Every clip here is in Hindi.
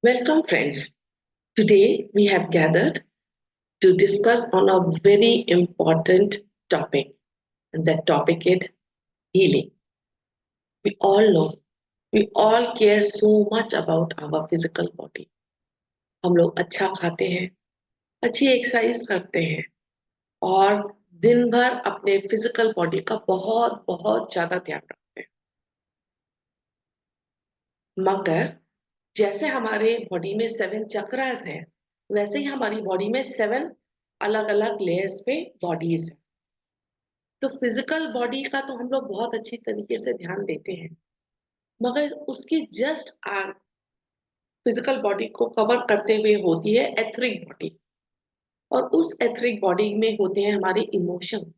Welcome, friends. Today we have gathered to discuss on a very important topic, and that topic is healing. We all know, we all care so much about our physical body. हम लोग अच्छा खाते हैं, अच्छी एक्सरसाइज करते हैं और दिन भर अपने फिजिकल बॉडी का बहुत बहुत ज्यादा ध्यान रखते हैं। मगर जैसे हमारे बॉडी में 7 चक्रास हैं, वैसे ही हमारी बॉडी में 7 अलग अलग लेयर्स पे बॉडीज है। तो फिजिकल बॉडी का तो हम लोग बहुत अच्छी तरीके से ध्यान देते हैं, मगर उसकी जस्ट फिजिकल बॉडी को कवर करते हुए होती है एथरिक बॉडी। और उस एथरिक बॉडी में होते हैं हमारे इमोशंस।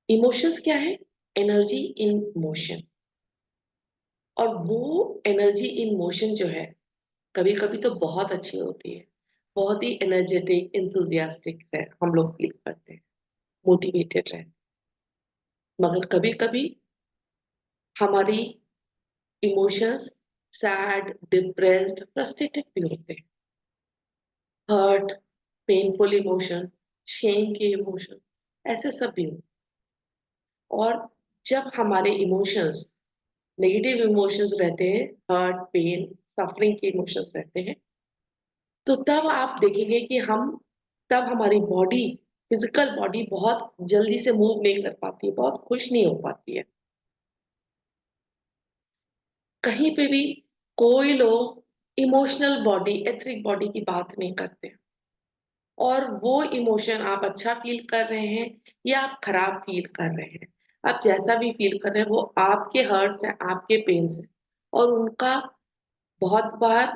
इमोशंस क्या है? Energy in motion. और वो एनर्जी इन मोशन जो है, कभी कभी तो बहुत अच्छी होती है, बहुत ही एनर्जेटिक इंथुजियास्टिक है, हम लोग फील करते हैं, मोटिवेटेड रहते हैं। मगर कभी कभी हमारी इमोशंस सैड, डिप्रेस्ड, फ्रस्ट्रेटेड भी होते हैं। हर्ट, पेनफुल इमोशन, शेम के इमोशन, ऐसे सब भी होते हैं। और जब हमारे इमोशंस नेगेटिव इमोशंस रहते हैं, हर्ट, पेन, सफरिंग के इमोशंस रहते हैं, तो तब आप देखेंगे कि तब हमारी बॉडी, फिजिकल बॉडी बहुत जल्दी से मूव नहीं कर पाती है, बहुत खुश नहीं हो पाती है। कहीं पे भी कोई लोग इमोशनल बॉडी, एथरिक बॉडी की बात नहीं करते। और वो इमोशन आप अच्छा फील कर रहे हैं या आप खराब फील कर रहे हैं, आप जैसा भी फील कर रहे हैं, वो आपके हर्ट्स हैं, आपके पेन्स हैं। और उनका बहुत बार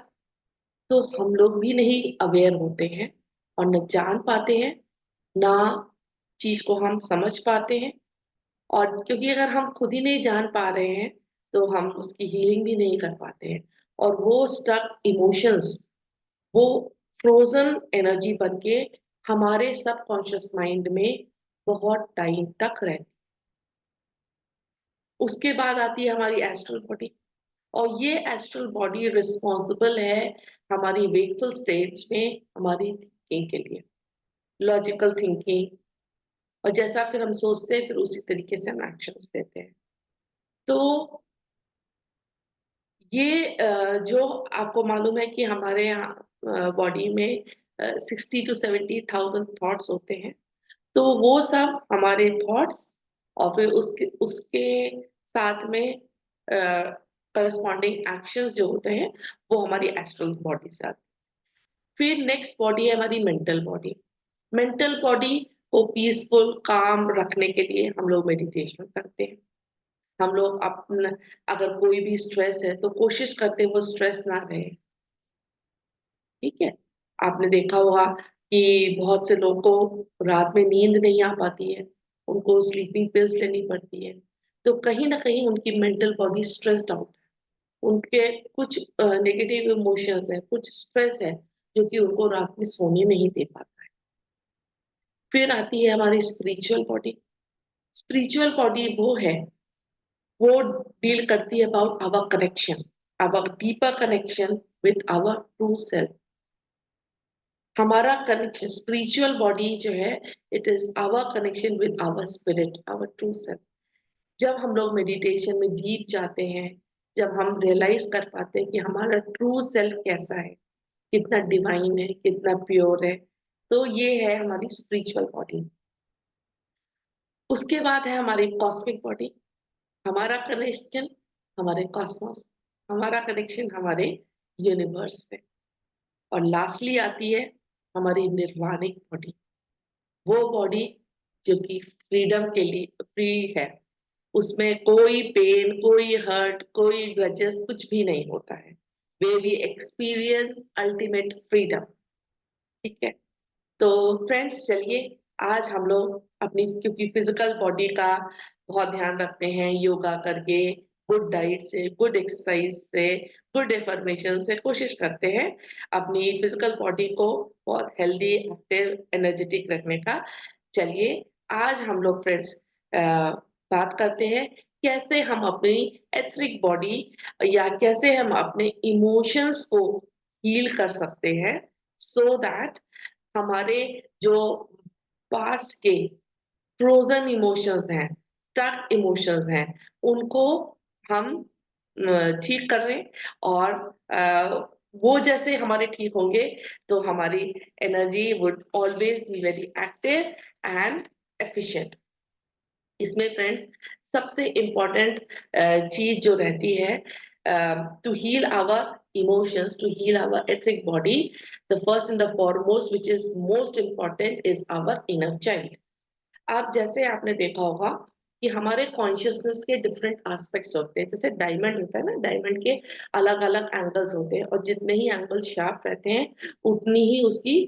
तो हम लोग भी नहीं अवेयर होते हैं और न जान पाते हैं, ना चीज को हम समझ पाते हैं। और क्योंकि अगर हम खुद ही नहीं जान पा रहे हैं, तो हम उसकी हीलिंग भी नहीं कर पाते हैं। और वो स्टक इमोशंस, वो फ्रोजन एनर्जी बन के हमारे सबकॉन्शियस माइंड में बहुत टाइम तक रहती। उसके बाद आती है हमारी एस्ट्रल बॉडी। और ये एस्ट्रल बॉडी रिस्पॉन्सिबल है हमारी वेकफुल स्टेज में हमारी थिंकिंग के लिए, लॉजिकल थिंकिंग। और जैसा फिर हम सोचते हैं, फिर उसी तरीके से हम एक्शंस लेते हैं। तो ये जो आपको मालूम है कि हमारे यहाँ बॉडी में 60 to 70,000 थॉट्स होते हैं। तो वो सब हमारे थॉट्स और फिर उसके उसके साथ में करस्पॉन्डिंग एक्शंस जो होते हैं, वो हमारी एस्ट्रल बॉडी से आते हैं। फिर नेक्स्ट बॉडी है हमारी मेंटल बॉडी। मेंटल बॉडी को पीसफुल काम रखने के लिए हम लोग मेडिटेशन करते हैं। हम लोग अपना, अगर कोई भी स्ट्रेस है तो कोशिश करते हैं वो स्ट्रेस ना रहे। ठीक है। आपने देखा होगा कि बहुत से लोगों को रात में नींद नहीं आ पाती है, उनको स्लीपिंग पिल्स लेनी पड़ती है। तो कहीं ना कहीं उनकी मेंटल बॉडी स्ट्रेस्ड आउट है, उनके कुछ नेगेटिव इमोशंस है, कुछ स्ट्रेस है, जो कि उनको रात में सोने नहीं दे पाता है। फिर आती है हमारी स्पिरिचुअल बॉडी। स्पिरिचुअल बॉडी वो डील करती है about our connection, our deeper connection with our true self. हमारा कनेक्शन, स्पिरिचुअल बॉडी जो है, it is our connection with our spirit, our true self. जब हम लोग मेडिटेशन में डीप जाते हैं, जब हम रियलाइज कर पाते हैं कि हमारा ट्रू सेल्फ कैसा है, कितना डिवाइन है, कितना प्योर है, तो ये है हमारी स्पिरिचुअल बॉडी। उसके बाद है हमारी कॉस्मिक बॉडी। हमारा कनेक्शन हमारे कॉस्मोस, हमारा कनेक्शन हमारे यूनिवर्स से। और लास्टली आती है हमारी निर्वाणिक बॉडी, वो बॉडी जो कि फ्रीडम के लिए फ्री है। उसमें कोई पेन, कोई हर्ट, कोई ग्रजेस कुछ भी नहीं होता है। वे वी एक्सपीरियंस अल्टीमेट फ्रीडम। ठीक है। तो फ्रेंड्स, चलिए आज हम लोग अपनी, क्योंकि फिजिकल बॉडी का बहुत ध्यान रखते हैं योगा करके, गुड डाइट से, गुड एक्सरसाइज से, गुड एफर्मेशन से, कोशिश करते हैं अपनी फिजिकल बॉडी को बहुत हेल्दी, एक्टिव, एनर्जेटिक रखने का। चलिए आज हम लोग फ्रेंड्स बात करते हैं कैसे हम अपनी एथरिक बॉडी या कैसे हम अपने इमोशंस को हील कर सकते हैं, सो दैट हमारे जो पास्ट के फ्रोजन इमोशंस हैं, स्टक इमोशंस हैं, उनको हम ठीक कर लें। और वो जैसे हमारे ठीक होंगे तो हमारी energy would always be very active and efficient. इसमें फ्रेंड्स सबसे इम्पोर्टेंट चीज जो रहती है to heal our emotions, to heal our etheric body, the first and the foremost which is most important is our inner child. आप जैसे आपने देखा होगा कि हमारे कॉन्शियसनेस के डिफरेंट एस्पेक्ट्स होते हैं। जैसे डायमंड होता है ना, डायमंड के अलग अलग एंगल्स होते हैं, और जितने ही एंगल शार्प रहते हैं उतनी ही उसकी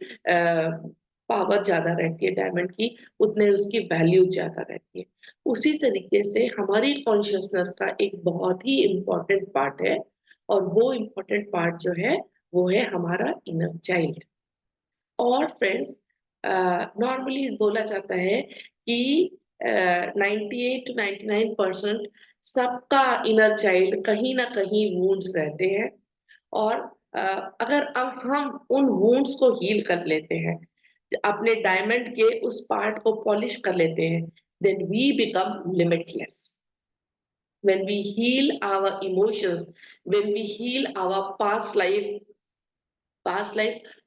पावर ज्यादा रहती है डायमंड की, उतने उसकी वैल्यू ज्यादा रहती है। उसी तरीके से हमारी कॉन्शियसनेस का एक बहुत ही इम्पोर्टेंट पार्ट है, और वो इम्पोर्टेंट पार्ट जो है वो है हमारा इनर चाइल्ड। और फ्रेंड्स नॉर्मली बोला जाता है कि 98 to 99% सबका इनर चाइल्ड कहीं ना कहीं वुंड्स रहते हैं। और अगर अब हम उन वुंड्स को हील कर लेते हैं, अपने डायमंड के उस पार्ट को पॉलिश कर लेते हैं, then we become limitless. when we heal our emotions, when we heal our past life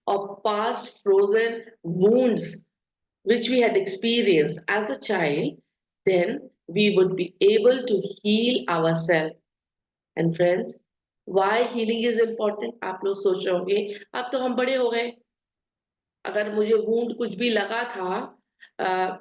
or past frozen wounds which we had experienced as a child, then we would be able to heal ourselves. And friends, why healing is important? आप लोग सोच रहे होंगे अब तो हम बड़े हो गए, अगर मुझे वूंड कुछ भी लगा था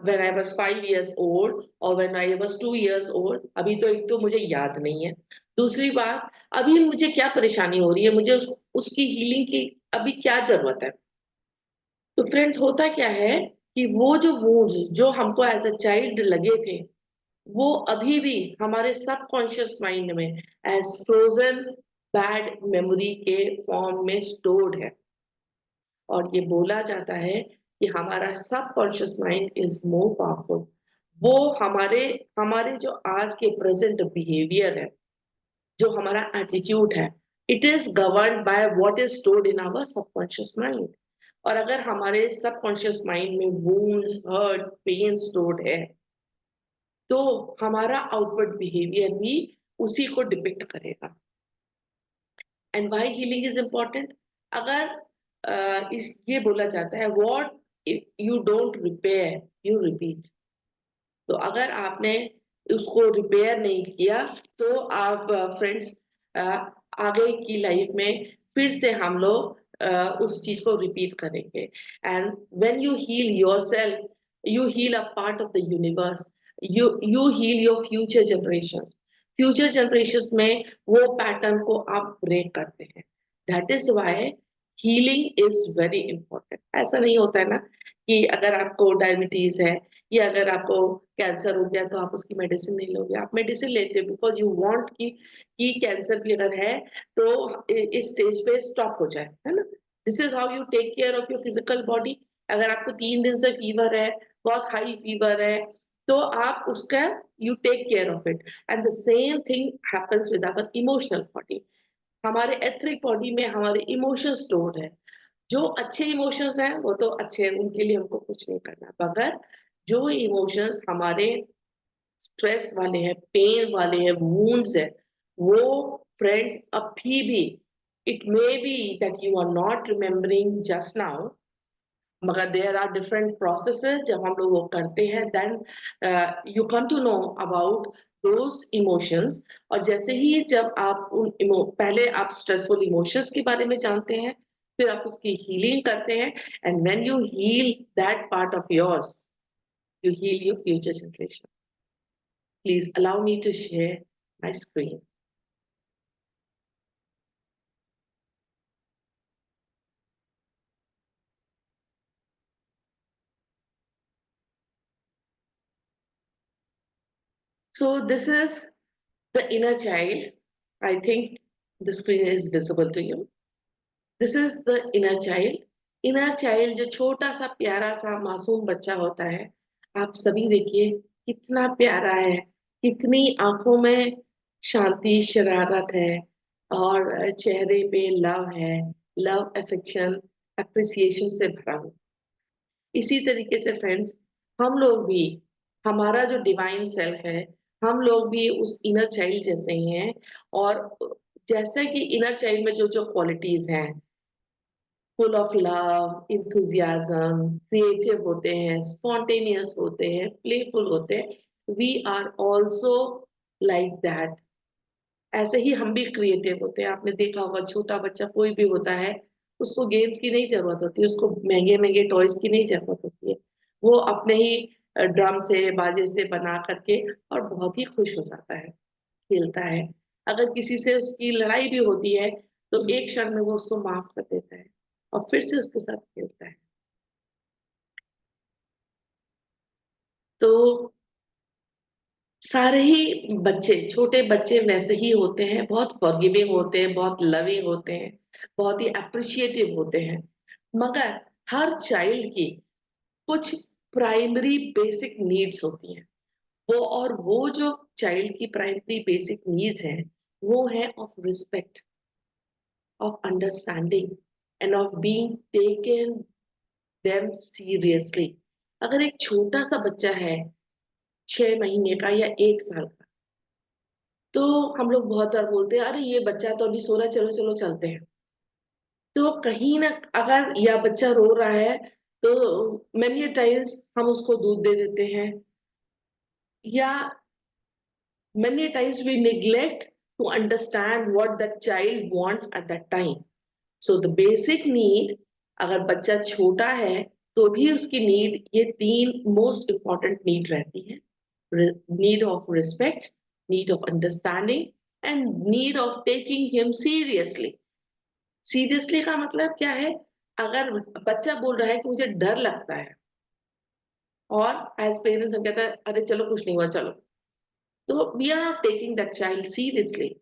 when I was 5 years old और when I was 2 years old, अभी तो एक तो मुझे याद नहीं है, दूसरी बात अभी मुझे क्या परेशानी हो रही है, मुझे उसकी हीलिंग की अभी क्या जरूरत है। तो फ्रेंड्स होता क्या है कि वो जो वुंड्स जो हमको एज अ चाइल्ड लगे थे, वो अभी भी हमारे सबकॉन्शियस माइंड में एज फ्रोजन बैड मेमोरी के फॉर्म में स्टोर्ड है। और ये बोला जाता है कि हमारा subconscious mind is more powerful. वो हमारे हमारे जो आज के प्रेजेंट बिहेवियर है, जो हमारा एटीट्यूड है, it is govern by what is stored in our subconscious mind. और अगर हमारे सबकॉन्शियस माइंड में वुंड्स, हर्ट, पेन स्टोर्ड है, तो हमारा आउटवर्ड बिहेवियर भी उसी को डिपिक्ट करेगा। And why healing is important? अगर इस ये बोला जाता है what you don't repair you repeat. तो अगर आपने उसको रिपेयर नहीं किया तो आप फ्रेंड्स आगे की लाइफ में फिर से हम लोग उस चीज को रिपीट करेंगे। And when you heal yourself, you heal a part of the universe, you heal your future generations. Future generations में वो पैटर्न को आप ब्रेक करते हैं। That is why healing is very important. ऐसा नहीं होता है ना कि अगर आपको डायबिटीज है या अगर आपको कैंसर हो गया तो आप उसकी मेडिसिन नहीं लोगे। आप मेडिसिन लेते हो बिकॉज यू वांट कि कैंसर भी अगर है तो इस स्टेज पे स्टॉप हो जाए, है ना। This is how you take care of your physical body. अगर आपको 3 दिन से फीवर है, बहुत हाई फीवर है, तो आप उसका you take care of it. And the same thing happens with our emotional body. हमारे एथरिक बॉडी में हमारे इमोशन स्टोर है। जो अच्छे इमोशंस हैं वो तो अच्छे हैं, उनके लिए हमको कुछ नहीं करना, मगर जो इमोशंस हमारे स्ट्रेस वाले हैं, पेन वाले हैं, वुंड्स है, वो फ्रेंड्स अभी भी it may be that you are not remembering just now, मगर देयर आर डिफरेंट प्रोसेसेस जब हम लोग वो करते हैं, then you come to know about those emotions. और जैसे ही जब आप पहले आप स्ट्रेसफुल इमोशंस के बारे में जानते हैं, फिर आप उसकी हीलिंग करते हैं, and when you heal that part of yours, you heal your future generation. Please allow me to share my screen. So this is the inner child. I think the screen is visible to you. This is the inner child. Inner child जो छोटा सा प्यारा सा मासूम बच्चा होता है, आप सभी देखिए कितना प्यारा है, कितनी आंखों में शांति, शरारत है, और चेहरे पे लव है, लव, अफेक्शन, अप्रिसिएशन से भरा हुआ। इसी तरीके से फ्रेंड्स, हम लोग भी, हमारा जो डिवाइन सेल्फ है, हम लोग भी उस इनर चाइल्ड जैसे ही हैं। और जैसे कि इनर चाइल्ड में जो जो क्वालिटीज हैं, full of love, enthusiasm, creative होते हैं, स्पॉन्टेनियस होते हैं, प्लेफुल होते हैं, we are also like that. ऐसे ही हम भी क्रिएटिव होते हैं। आपने देखा होगा, छोटा बच्चा कोई भी होता है, उसको गेम्स की नहीं जरूरत होती, उसको महंगे महंगे टॉयज की नहीं जरूरत होती है। वो अपने ही ड्रम से, बाजे से बना करके और बहुत ही खुश हो जाता है, खेलता है। अगर किसी से उसकी लड़ाई भी होती है तो एक क्षण में वो उसको माफ कर देता है और फिर से उसके साथ खेलता है। तो सारे ही बच्चे, छोटे बच्चे वैसे ही होते हैं, बहुत फॉरगिविंग होते हैं, बहुत लविंग होते हैं, बहुत ही अप्रिशिएटिव होते हैं। मगर हर चाइल्ड की कुछ प्राइमरी बेसिक नीड्स होती हैं। वो जो चाइल्ड की प्राइमरी बेसिक नीड्स हैं, वो है of respect, of understanding, end of being taken them seriously. अगर एक छोटा सा बच्चा है, 6 महीने का या 1 साल का, तो हम लोग बहुत बार बोलते हैं, अरे ये बच्चा तो अभी सो रहा है, चलो चलो चलते हैं। तो कहीं ना, अगर या बच्चा रो रहा है, तो मेनी टाइम्स हम उसको दूध दे देते हैं, या many times we neglect to understand what the child wants at that time. So the basic need, अगर बच्चा छोटा है तो भी उसकी नीड, ये 3 मोस्ट इम्पॉर्टेंट नीड रहती है: need of respect, need of understanding, and need of taking him seriously. Seriously का मतलब क्या है? अगर बच्चा बोल रहा है कि मुझे डर लगता है, और एज पेरेंट्स हम कहते हैं, अरे चलो कुछ नहीं हुआ, चलो, तो we are not taking that child seriously.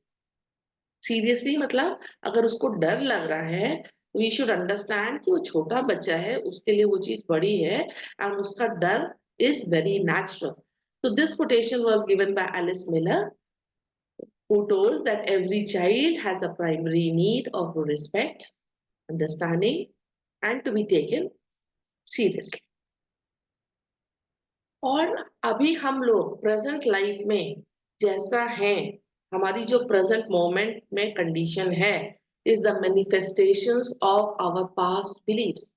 Seriously मतलब, अगर उसको डर लग रहा है, वी शुड अंडरस्टैंड कि वो छोटा बच्चा है, उसके लिए वो चीज बड़ी है, एंड उसका डर is very natural. So this quotation was given by Alice Miller, who told that every child has a primary need of respect, understanding, and to be taken seriously. और अभी हम लोग प्रेजेंट लाइफ में जैसा है, हमारी जो प्रेजेंट मोमेंट में कंडीशन है, is the manifestations of our past beliefs.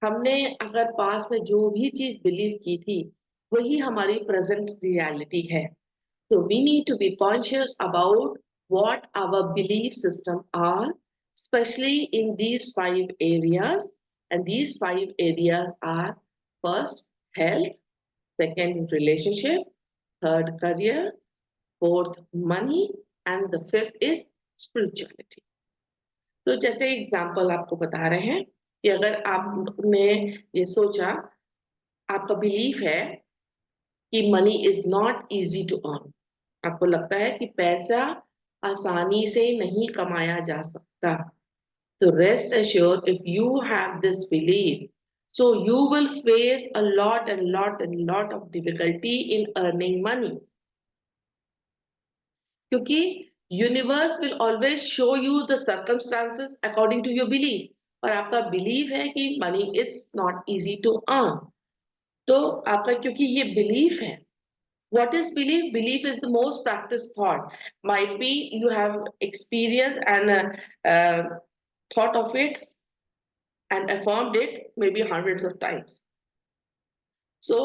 हमने अगर पास्ट में जो भी चीज बिलीव की थी, वही हमारी प्रेजेंट रियलिटी है। So we need to be conscious about what our belief system are, especially in these 5 areas. And these 5 areas are: first, health; second, relationship; third, career; fourth, money; and the fifth is spirituality. तो जैसे एग्जाम्पल आपको बता रहे हैं कि अगर आपने ये सोचा, आपका बिलीफ है कि money is not easy to earn, आपको लगता है कि पैसा आसानी से नहीं कमाया जा सकता, तो rest assured, if you have this belief, so you will face a lot and lot of difficulty in earning money, क्योंकि universe will always show you the circumstances according to your belief. और आपका बिलीफ है कि money is not easy to earn, तो आपका, क्योंकि ये बिलीफ है, what is belief? Belief is the most practiced thought. Might be you have experienced and thought of it and affirmed it maybe hundreds of times. So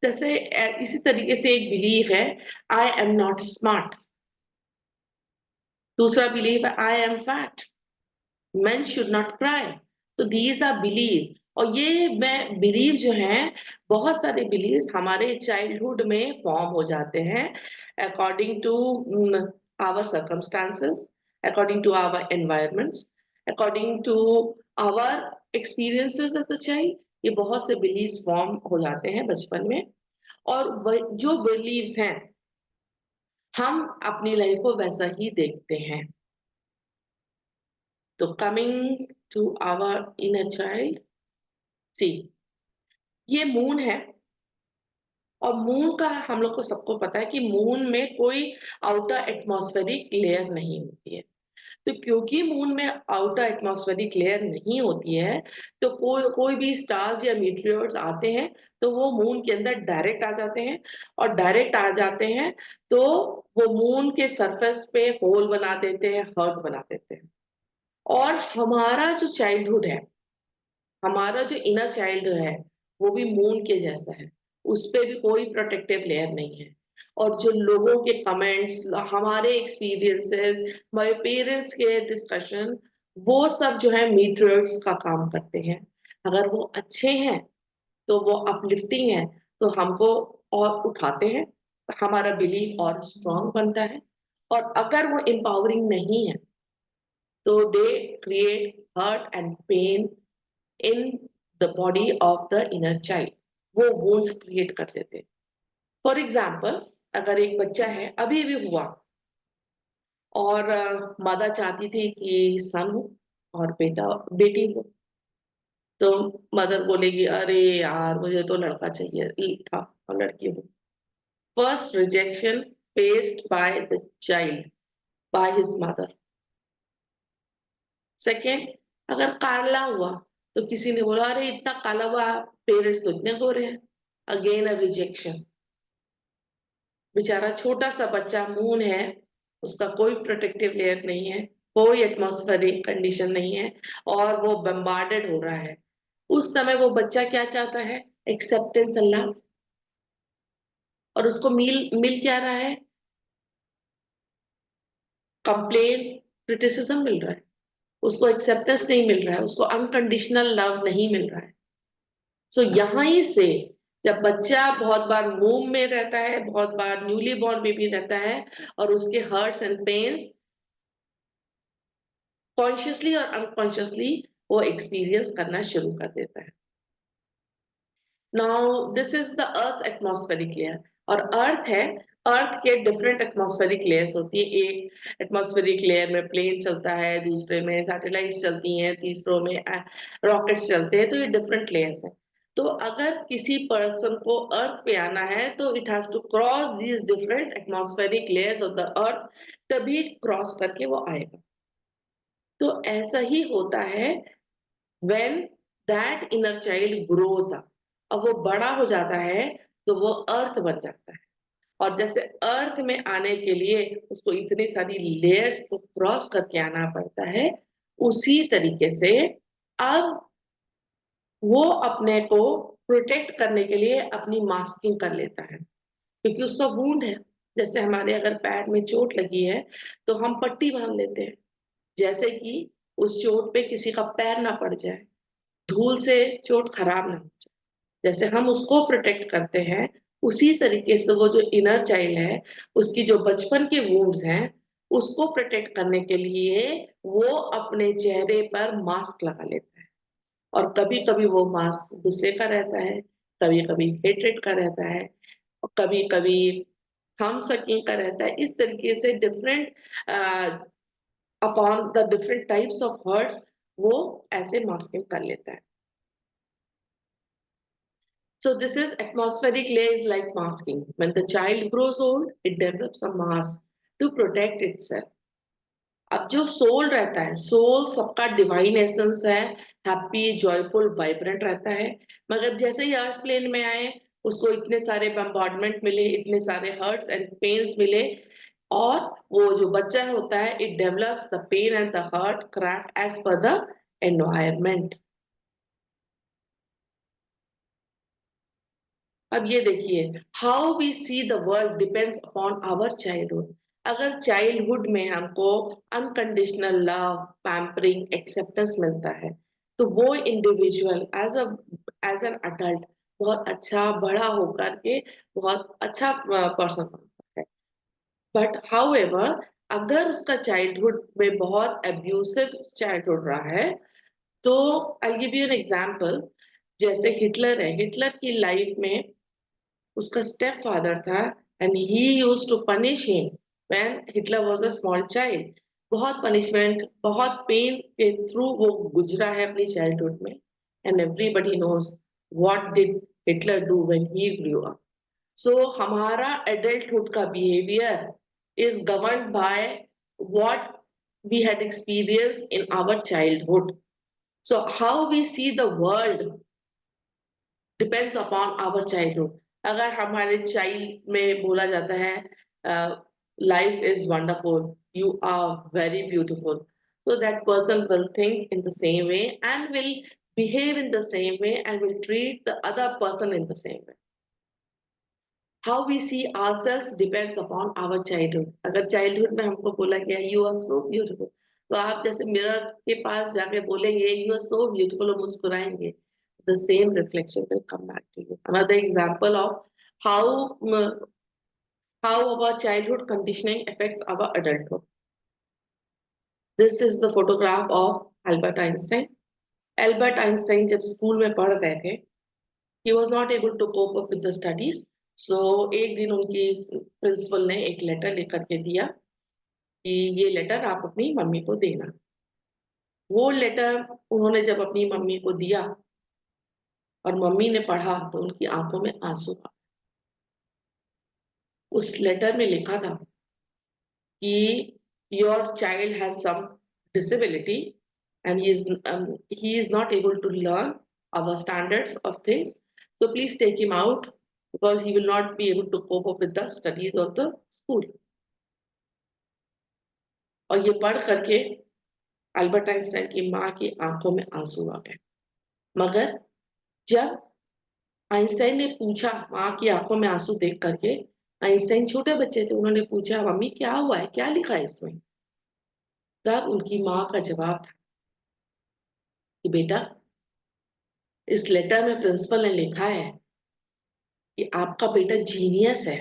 जैसे इसी तरीके से एक बिलीफ है, I am not smart. दूसरा बिलीफ है, I am fat. Men should not cry. तो these are beliefs. और ये मैं बिलीव जो हैं, बहुत सारे बिलीव्स हमारे चाइल्डहुड में फॉर्म हो जाते हैं according to our circumstances, according to our environments, according to our experiences as a child. ये बहुत से बिलीव्स फॉर्म हो जाते हैं बचपन में, और जो बिलीव्स हैं, हम अपनी लाइफ को वैसा ही देखते हैं। तो coming to our inner child, see, ये मून है, और मून का हम लोग को सबको पता है कि मून में कोई आउटर एटमॉस्फेरिक लेयर नहीं होती है। तो क्योंकि मून में आउटर एटमॉस्फेरिक लेयर नहीं होती है, तो कोई भी स्टार्स या मीटियोर्स आते हैं तो वो मून के अंदर डायरेक्ट आ जाते हैं, और डायरेक्ट आ जाते हैं तो वो मून के सरफेस पे होल बना देते हैं, हर्ट बना देते हैं। और हमारा जो चाइल्डहुड है, हमारा जो इनर चाइल्ड है, वो भी मून के जैसा है। उस पे भी कोई प्रोटेक्टिव लेयर नहीं है। और जो लोगों के कमेंट्स, हमारे एक्सपीरियंसेस, हमारे पेरेंट्स के डिस्कशन, वो सब जो है मीटर्स का काम करते हैं। अगर वो अच्छे हैं तो वो अपलिफ्टिंग है, तो हमको और उठाते हैं, हमारा बिलीफ और स्ट्रांग बनता है। और अगर वो एम्पावरिंग नहीं है तो they create hurt and pain in the body of the inner child. वो वोन्स क्रिएट कर देते हैं। फॉर एग्जाम्पल, अगर एक बच्चा है, अभी भी हुआ, और माता चाहती थी कि सन हो और बेटा बेटी हो, तो मदर बोलेगी अरे यार मुझे तो लड़का चाहिए था और लड़की हो। First rejection faced by the child by his mother. Second, अगर काला हुआ तो किसी ने बोला अरे इतना काला हुआ, पेरेंट्स तो इतने गोरे हैं। Again a rejection. बेचारा छोटा सा बच्चा, मून है, उसका कोई प्रोटेक्टिव लेयर नहीं है, कोई एटमॉस्फेरिक कंडीशन नहीं है, और वो बम्बार्डेड हो रहा है। उस समय वो बच्चा क्या चाहता है? Acceptance and love. और उसको मिल मिल क्या रहा है? कंप्लेन, क्रिटिसिज्म मिल रहा है। उसको एक्सेप्टेंस नहीं मिल रहा है, उसको अनकंडीशनल लव नहीं मिल रहा है। सो यहाँ ही से, जब बच्चा बहुत बार मूव में रहता है, बहुत बार न्यूली बॉर्न बेबी रहता है, और उसके हर्ट्स एंड पेन्स कॉन्शियसली और अनकॉन्शियसली वो एक्सपीरियंस करना शुरू कर देता है। Now this is the earth atmospheric layer. और अर्थ है, अर्थ के डिफरेंट एटमॉस्फेरिक लेयर्स होती है। एक एटमॉस्फेरिक लेयर में प्लेन चलता है, दूसरे में सैटेलाइट्स चलती हैं, तीसरों में रॉकेट्स चलते हैं। तो ये डिफरेंट लेयर्स हैं। तो अगर किसी पर्सन को अर्थ पे आना है तो it has to cross these different atmospheric layers of the earth, तभी क्रॉस करके वो आएगा। तो ऐसा ही होता है when that inner child grows up। अब वो बड़ा हो जाता है तो वो अर्थ बन जाता है। और जैसे अर्थ में आने के लिए उसको इतनी सारी लेयर्स को क्रॉस करके आना पड़ता है, उसी तरीके से अब वो अपने को प्रोटेक्ट करने के लिए अपनी मास्किंग कर लेता है, क्योंकि उसका वूंड है। जैसे हमारे अगर पैर में चोट लगी है तो हम पट्टी बांध लेते हैं, जैसे कि उस चोट पे किसी का पैर ना पड़ जाए, धूल से चोट खराब ना हो जाए। जैसे हम उसको प्रोटेक्ट करते हैं, उसी तरीके से वो जो इनर चाइल्ड है, उसकी जो बचपन के वुंड्स हैं, उसको प्रोटेक्ट करने के लिए वो अपने चेहरे पर मास्क लगा लेता है। और कभी कभी वो मास्क गुस्से का रहता है, कभी कभी हेट्रेड का रहता है, और कभी कभी हम सकिंग का रहता है। इस तरीके से different upon the different types of hurts वो ऐसे मास्किंग कर लेता है। So this is atmospheric layer is like masking. When the child grows old, it develops a mask to protect itself. अब जो सोल रहता है, सोल सबका डिवाइन एसेंस है, हैप्पी जॉयफुल वाइब्रेंट रहता है। मगर जैसे ही अर्थ प्लेन में आए, उसको इतने सारे बम्बार्डमेंट मिले, इतने सारे हर्ट्स एंड पेन्स मिले, और वो जो बच्चा होता है, it develops the pain and the hurt crack as per the environment. अब ये देखिए, how we see the world depends upon our childhood. अगर चाइल्डहुड में हमको अनकंडीशनल लव, पैम्परिंग, एक्सेप्टेंस मिलता है, तो वो इंडिविजुअल एज एन अडल्ट बहुत अच्छा बड़ा होकर के बहुत अच्छा पर्सन बनता है। बट हाउएवर, अगर उसका चाइल्डहुड में बहुत अब्यूसिव चाइल्डहुड रहा है, तो I give you an example. जैसे हिटलर है, हिटलर की लाइफ में उसका स्टेप फादर था, and he used to punish him when Hitler was a small child. बहुत पनिशमेंट, बहुत पेन के थ्रू वो गुजरा है अपनी चाइल्डहुड में। And everybody knows what did Hitler do when he grew up. So हमारा एडल्टहुड का behaviour is governed by what we had experience in our childhood. So how we see the world depends upon our childhood. अगर हमारे चाइल्ड में बोला जाता है life is wonderful, you are very beautiful, so that person will think in the same way and will behave in the same way and will treat the other person in the same way. How we see ourselves depends upon our childhood. अगर childhood में हमको बोला गया you are so beautiful, तो आप जैसे मिरर के पास जाके बोलेंगे you are so beautiful और मुस्कुराएंगे, the same reflection will come back to you. Another example of how how our childhood conditioning affects our adulthood. This is the photograph of Albert Einstein. Albert Einstein जब स्कूल में पढ़ रहे थे, he was not able to cope up with the studies. So एक दिन उनकी प्रिंसिपल ने एक लेटर लेकर के दिया कि ये लेटर आप अपनी मम्मी को देना. वो लेटर उन्होंने जब अपनी मम्मी को दिया और मम्मी ने पढ़ा तो उनकी आंखों में आंसू आ. उस लेटर में लिखा था कि your child has some disability and he is not able to learn our standards of things, so please take him out because he will not be able to cope up with the studies of the school. और ये पढ़ करके अल्बर्ट आइंस्टाइन की माँ की आंखों में आंसू आ गए. मगर जब आइंस्टाइन ने पूछा, माँ की आंखों में आंसू देख करके, आइंस्टाइन छोटे बच्चे थे, उन्होंने पूछा मम्मी क्या हुआ है, क्या लिखा है इसमें. तब उनकी माँ का जवाब था कि बेटा इस लेटर में प्रिंसिपल ने लिखा है कि आपका बेटा जीनियस है,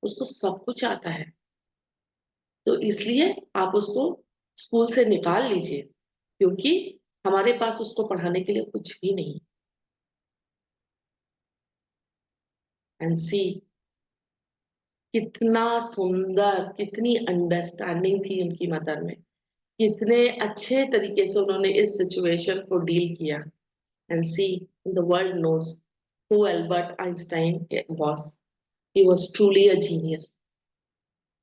उसको सब कुछ आता है, तो इसलिए आप उसको स्कूल से निकाल लीजिए क्योंकि हमारे पास उसको पढ़ाने के लिए कुछ भी नहीं. एंड सी कितना सुंदर, कितनी अंडरस्टैंडिंग थी उनकी मदर में, कितने अच्छे तरीके से उन्होंने इस सिचुएशन को डील किया. And see the world knows who Albert Einstein was. He was truly a genius.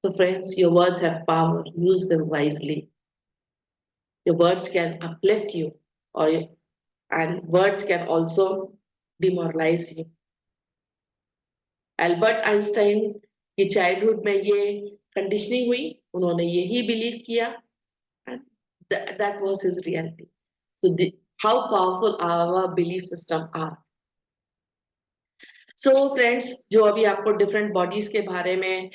So friends, your words have power. Use them wisely. Your words can uplift you, and words can also demoralize you. Albert Einstein की चाइल्डहुड में ये कंडीशनिंग हुई, उन्होंने यही बिलीव किया, and that was his reality. So how powerful our belief system are. So friends, जो अभी आपको डिफरेंट बॉडीज के बारे में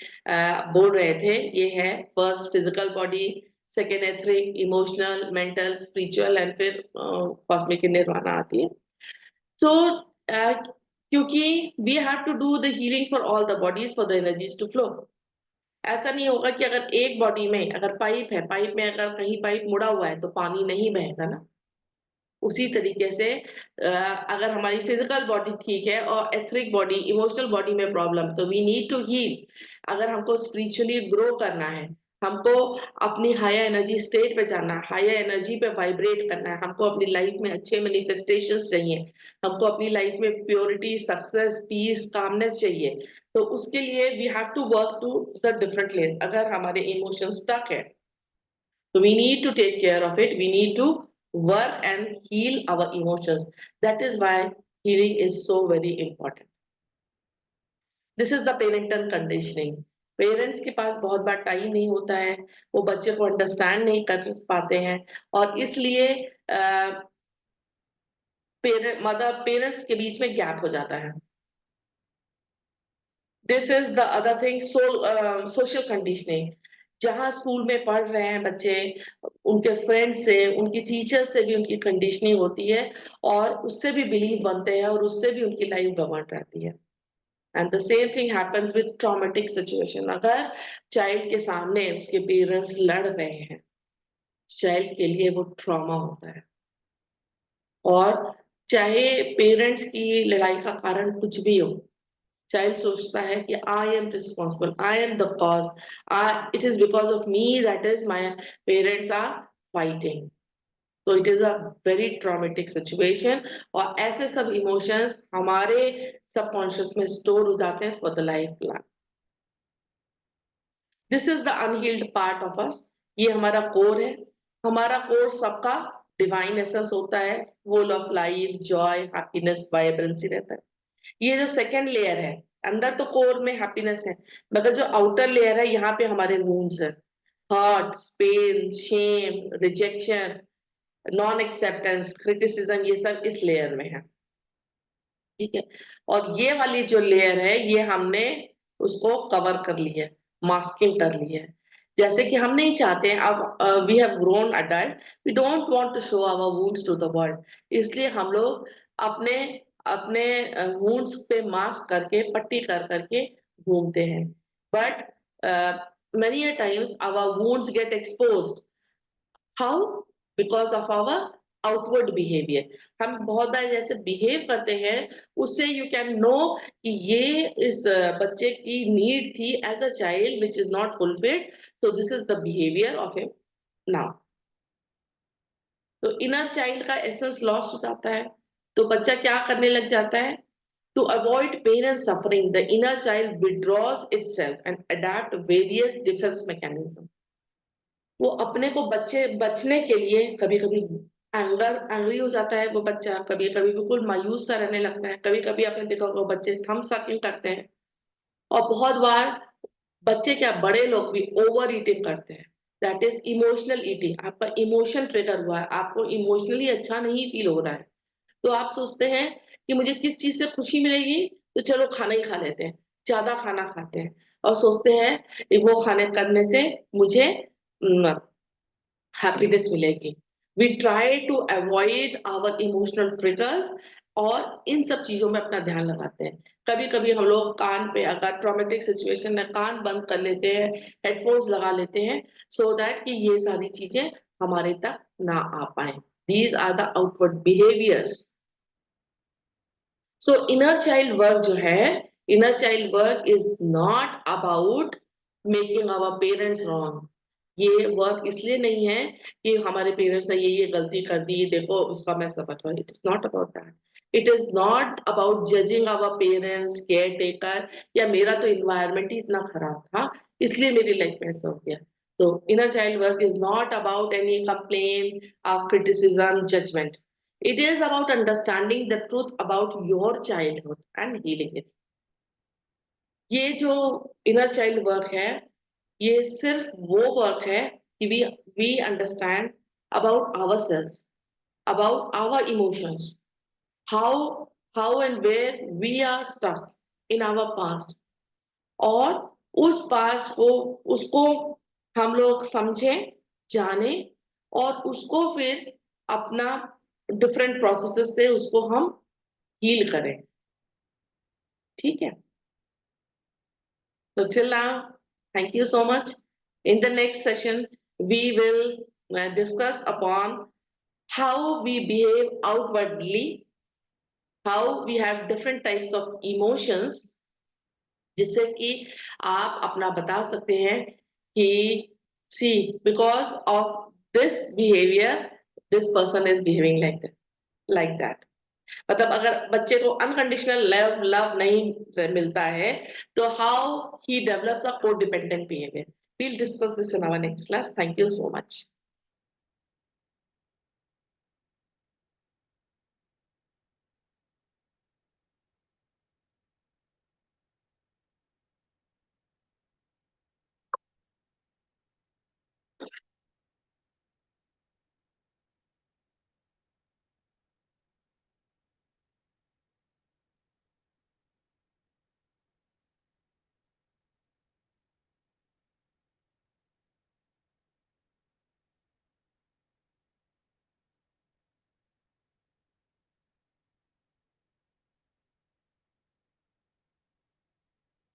बोल रहे थे, ये है first physical body, second etheric, emotional, mental, spiritual and फिर कॉस्मिक निर्वाणा आती है. सो क्योंकि we have to do the healing for all the bodies for the energies to flow. ऐसा नहीं होगा कि अगर एक बॉडी में अगर पाइप है, पाइप में अगर कहीं पाइप मुड़ा हुआ है तो पानी नहीं बहेगा ना. उसी तरीके से अगर हमारी फिजिकल बॉडी ठीक है और एथरिक बॉडी, इमोशनल बॉडी में प्रॉब्लम, तो वी नीड टू हील. अगर हमको स्पिरिचुअली ग्रो करना है, हमको अपनी हायर एनर्जी स्टेट पे जाना है, हायर एनर्जी पे वाइब्रेट करना है, हमको अपनी लाइफ में अच्छे मैनिफेस्टेशंस चाहिए, हमको अपनी लाइफ में प्योरिटी, सक्सेस, पीस, कामनेस चाहिए, तो उसके लिए we have to work to the different less. अगर हमारे इमोशंस स्टक है तो we need to take care of it. We need to work and heal our emotions. That is why healing is so very important. This is the parental conditioning. Parents के पास बहुत बार टाइम नहीं होता है, वो बच्चे को अंडरस्टैंड नहीं कर पाते हैं और इसलिए पेरेंट्स के बीच में गैप हो जाता है. This is the other thing, social conditioning. जहाँ स्कूल में पढ़ रहे हैं बच्चे, उनके फ्रेंड्स से, उनकी टीचर से भी उनकी कंडीशनिंग होती है और उससे भी बिलीव बनते हैं और उससे भी उनकी लाइफ गवर्न रहती है. And the same thing happens with traumatic situation. अगर चाइल्ड के सामने उसके पेरेंट्स लड़ रहे हैं, चाइल्ड के लिए वो ट्रॉमा होता है. और चाहे पेरेंट्स की लड़ाई का कारण कुछ भी हो, चाइल्ड सोचता है कि I am responsible, I am the cause, it is because of me that is my parents are fighting. तो it is a very traumatic situation, और ऐसे सब इमोशंस हमारे सबकॉन्शियस में स्टोर हो जाते हैं for the life long. This is the unhealed part of us, ये हमारा कोर है। हमारा कोर सबका डिवाइन एसेंस होता है, full of life, Joy, happiness, vibrancy रहता है। ये जो सेकेंड लेयर है, अंदर तो कोर में हैप्पीनेस है, मगर जो आउटर लेयर है यहाँ पे हमारे वुंड्स है, hurt, pain, shame, rejection, non acceptance, criticism, ये सब इस लेयर में है। ठीक है, और ये वाली जो लेयर है ये हमने उसको कवर कर ली है, मास्किंग कर ली है। जैसे कि हम नहीं चाहते हैं, अब we have grown adult, we don't want to show our wounds to the world, इसलिए हम लोग अपने अपने वुंड्स पे मास्क करके, पट्टी कर करके घूमते हैं। But many a times our wounds get exposed. How? Because of our outward behavior. हम बहुत बार जैसे बिहेव करते हैं, उससे यू कैन नो कि ये इस बच्चे की नीड थी as a child which is not fulfilled, so this is the behaviour of him now. तो इनर चाइल्ड का एसेंस लॉस हो जाता है, तो बच्चा क्या करने लग जाता है? To avoid pain and suffering, the inner child withdraws itself and adopt various defence mechanism. वो अपने को बच्चे बचने के लिए कभी कभी एंग्री हो जाता है वो बच्चा, कभी कभी बिल्कुल मायूस सा रहने लगता है, कभी कभी आपने देखा होगा बच्चे थम सकिंग करते हैं, और बहुत बार बच्चे क्या बड़े लोग भी ओवर ईटिंग करते हैं। दैट इज इमोशनल ईटिंग, आपका इमोशन ट्रिगर हुआ है, आपको इमोशनली अच्छा नहीं फील हो रहा है, तो आप सोचते हैं कि मुझे किस चीज से खुशी मिलेगी, तो चलो खाना ही खा लेते हैं, ज्यादा खाना खाते हैं, और सोचते हैं कि वो खाने करने से मुझे हैप्पीनेस मिलेगी। We try to avoid our emotional triggers, और इन सब चीजों में अपना ध्यान लगाते हैं। कभी कभी हम लोग कान पे, अगर ट्रॉमेटिक सिचुएशन में, कान बंद कर लेते हैं, हेडफोन्स लगा लेते हैं, सो दैट कि ये सारी चीजें हमारे तक ना आ पाए। These are the outward behaviours. So inner child work जो है, inner child work is not about making our parents wrong. ये वर्क इसलिए नहीं है कि हमारे पेरेंट्स ने ये गलती कर दी, देखो उसका मैं सबक हुआ। It is not about that. It is not about judging our parents, care taker, या मेरा तो इन्वायरमेंट ही इतना खराब था इसलिए मेरी लाइफ में ऐसा हो गया। तो inner child work is not about any complain, criticism, judgment. It is about understanding the truth about your childhood and healing it. ये जो इनर चाइल्ड वर्क है, ये सिर्फ वो वर्क है कि we understand about our selves, about our emotions, how how and where we are stuck in our past, और उस पास्ट को, उसको हम लोग समझें, जाने, और उसको फिर अपना डिफरेंट प्रोसेसेस से उसको हम हील करें। ठीक है, so till now, thank you so much. In the next session we will discuss upon how we behave outwardly, how we have different types of emotions, जिससे कि आप अपना बता सकते हैं कि see because of this behaviour this person is behaving like that. मतलब अगर बच्चे को अनकंडीशनल लव लव नहीं मिलता है, तो how he develops a codependent behaviour. We'll discuss this in our next class. Thank you so much.